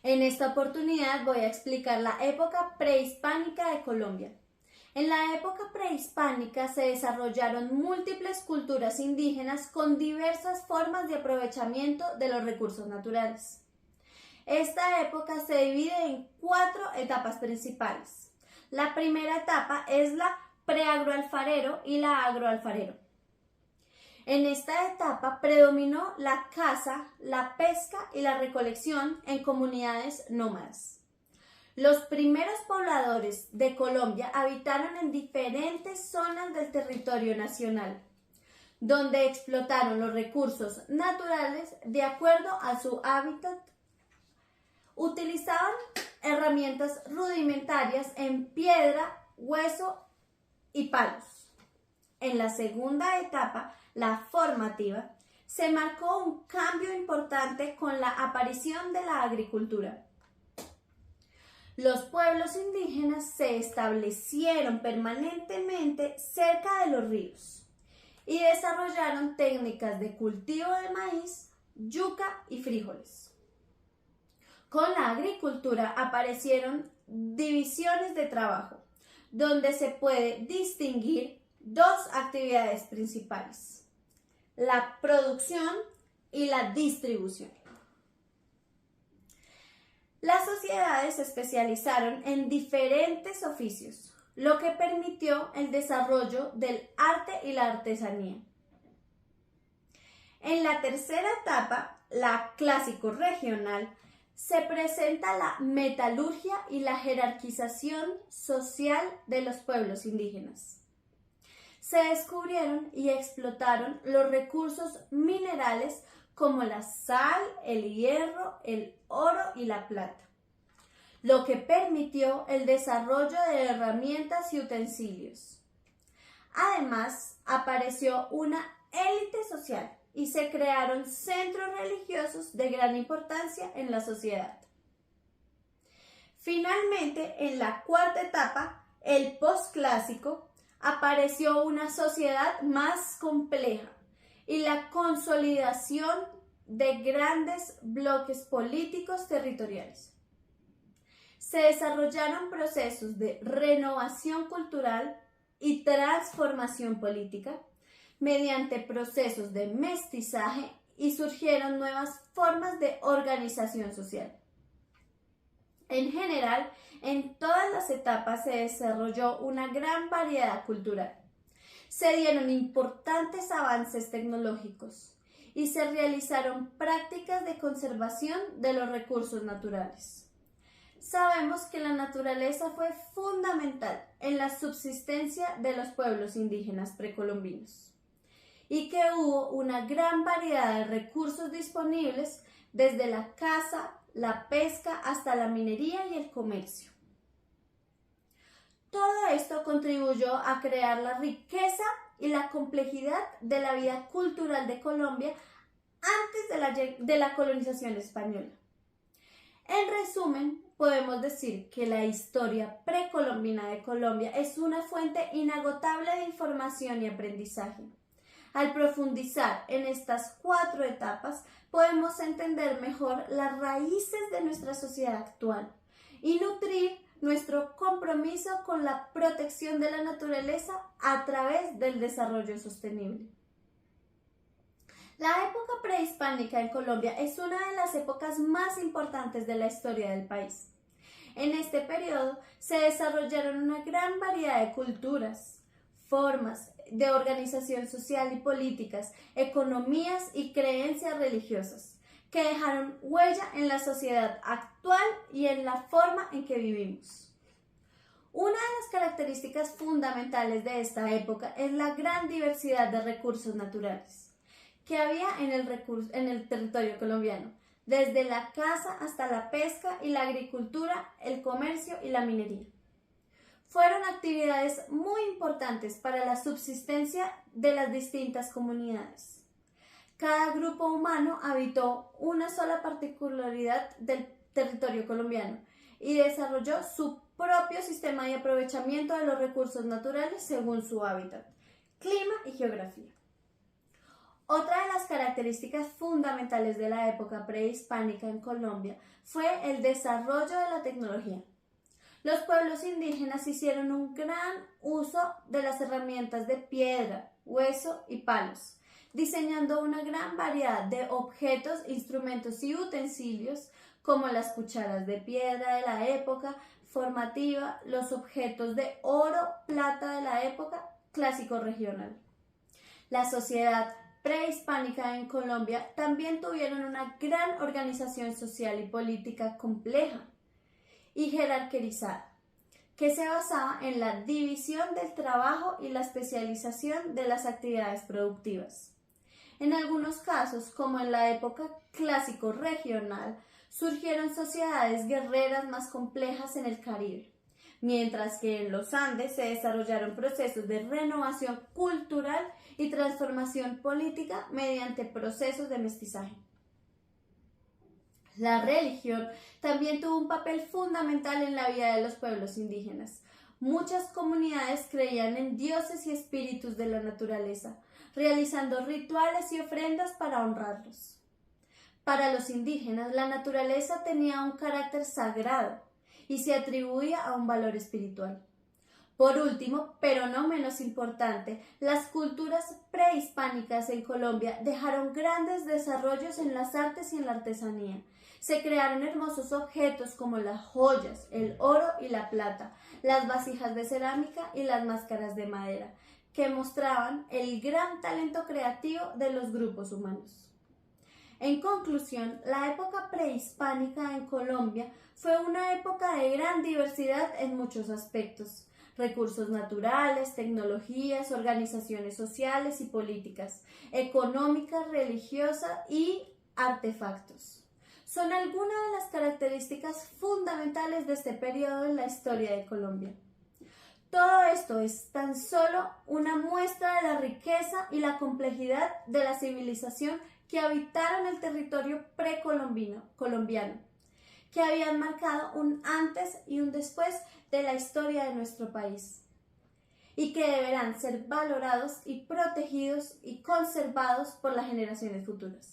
En esta oportunidad voy a explicar la época prehispánica de Colombia. En la época prehispánica se desarrollaron múltiples culturas indígenas con diversas formas de aprovechamiento de los recursos naturales. Esta época se divide en 4 etapas principales. La primera etapa es la preagroalfarero y la agroalfarero. En esta etapa predominó la caza, la pesca y la recolección en comunidades nómadas. Los primeros pobladores de Colombia habitaron en diferentes zonas del territorio nacional, donde explotaron los recursos naturales de acuerdo a su hábitat. Utilizaban herramientas rudimentarias en piedra, hueso y palos. En la segunda etapa, la formativa, se marcó un cambio importante con la aparición de la agricultura. Los pueblos indígenas se establecieron permanentemente cerca de los ríos y desarrollaron técnicas de cultivo de maíz, yuca y frijoles. Con la agricultura aparecieron divisiones de trabajo, donde se puede distinguir 2 actividades principales: la producción y la distribución. Las sociedades se especializaron en diferentes oficios, lo que permitió el desarrollo del arte y la artesanía. En la tercera etapa, la clásico-regional, se presenta la metalurgia y la jerarquización social de los pueblos indígenas. Se descubrieron y explotaron los recursos minerales como la sal, el hierro, el oro y la plata, lo que permitió el desarrollo de herramientas y utensilios. Además, apareció una élite social y se crearon centros religiosos de gran importancia en la sociedad. Finalmente, en la cuarta etapa, el posclásico, apareció una sociedad más compleja y la consolidación de grandes bloques políticos territoriales. Se desarrollaron procesos de renovación cultural y transformación política mediante procesos de mestizaje y surgieron nuevas formas de organización social. En general, en todas las etapas se desarrolló una gran variedad cultural. Se dieron importantes avances tecnológicos y se realizaron prácticas de conservación de los recursos naturales. Sabemos que la naturaleza fue fundamental en la subsistencia de los pueblos indígenas precolombinos y que hubo una gran variedad de recursos disponibles desde la caza, la pesca hasta la minería y el comercio. Todo esto contribuyó a crear la riqueza y la complejidad de la vida cultural de Colombia antes de la colonización española. En resumen, podemos decir que la historia precolombina de Colombia es una fuente inagotable de información y aprendizaje. Al profundizar en estas 4 etapas, podemos entender mejor las raíces de nuestra sociedad actual y nutrir nuestro compromiso con la protección de la naturaleza a través del desarrollo sostenible. La época prehispánica en Colombia es una de las épocas más importantes de la historia del país. En este periodo se desarrollaron una gran variedad de culturas, formas de organización social y políticas, economías y creencias religiosas, que dejaron huella en la sociedad actual y en la forma en que vivimos. Una de las características fundamentales de esta época es la gran diversidad de recursos naturales que había en el territorio colombiano, desde la caza hasta la pesca y la agricultura, el comercio y la minería. Fueron actividades muy importantes para la subsistencia de las distintas comunidades. Cada grupo humano habitó una sola particularidad del territorio colombiano y desarrolló su propio sistema de aprovechamiento de los recursos naturales según su hábitat, clima y geografía. Otra de las características fundamentales de la época prehispánica en Colombia fue el desarrollo de la tecnología. Los pueblos indígenas hicieron un gran uso de las herramientas de piedra, hueso y palos, diseñando una gran variedad de objetos, instrumentos y utensilios como las cucharas de piedra de la época formativa, los objetos de oro, plata de la época clásico regional. La sociedad prehispánica en Colombia también tuvieron una gran organización social y política compleja y jerarquizada, que se basaba en la división del trabajo y la especialización de las actividades productivas. En algunos casos, como en la época clásico regional, surgieron sociedades guerreras más complejas en el Caribe, mientras que en los Andes se desarrollaron procesos de renovación cultural y transformación política mediante procesos de mestizaje. La religión también tuvo un papel fundamental en la vida de los pueblos indígenas. Muchas comunidades creían en dioses y espíritus de la naturaleza, realizando rituales y ofrendas para honrarlos. Para los indígenas, la naturaleza tenía un carácter sagrado y se atribuía a un valor espiritual. Por último, pero no menos importante, las culturas prehispánicas en Colombia dejaron grandes desarrollos en las artes y en la artesanía. Se crearon hermosos objetos como las joyas, el oro y la plata, las vasijas de cerámica y las máscaras de madera, que mostraban el gran talento creativo de los grupos humanos. En conclusión, la época prehispánica en Colombia fue una época de gran diversidad en muchos aspectos: recursos naturales, tecnologías, organizaciones sociales y políticas, económicas, religiosas y artefactos. Son algunas de las características fundamentales de este periodo en la historia de Colombia. Todo esto es tan solo una muestra de la riqueza y la complejidad de la civilización que habitaron el territorio colombiano, que habían marcado un antes y un después de la historia de nuestro país, y que deberán ser valorados y protegidos y conservados por las generaciones futuras.